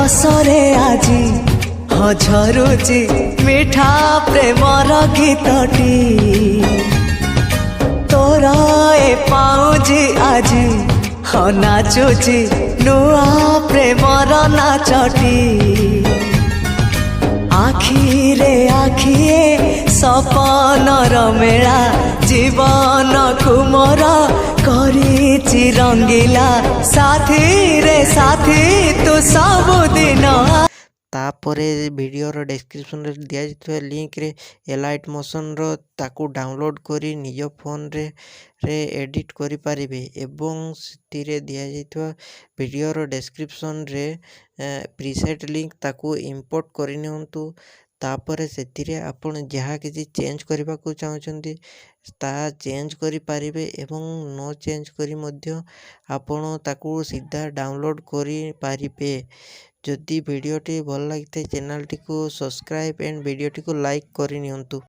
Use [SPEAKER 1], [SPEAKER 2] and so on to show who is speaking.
[SPEAKER 1] ରସରେ ଆଜି ଝରୁଛି ମିଠା ପ୍ରେମର ଗୀତଟି ତୋର ଏ ପାଉଁଜି ଆଜି ନାଚୁଛି ନୂଆ ପ୍ରେମର ନାଚଟି ଆଖିରେ ଆଖିଏ ସପନର ମେଳା ଜୀବନକୁ ମୋର କରିଛି ରଙ୍ଗିଲା ସାଥିରେ ସାଥି ତୁ ସବୁଦିନ।
[SPEAKER 2] तापरे वीडियोर डिस्क्रिप्शन रे दिया जाइଥିବା लिंक रे एलाइट मोशन रो ताकू डाउनलोड करी निज फोन रे एडिट करि पारिबे एवं सितिरे दिया जाइଥିବା वीडियोर डिस्क्रिप्शन रे प्रीसेट लिंक ताकू इंपोर्ट करि नियंतु। तापरे सेतिरे आपण जहाँ किसी चेंज करबा को चाहछंती ता चेंज करि पारिबे एवं नो चेंज करी मध्य आपण ताकू सीधा डाउनलोड करि पारिबे। जदि वीडियोटी भल लगी चैनल टी को सब्सक्राइब एंड वीडियोटी को लाइक करि नियंतु।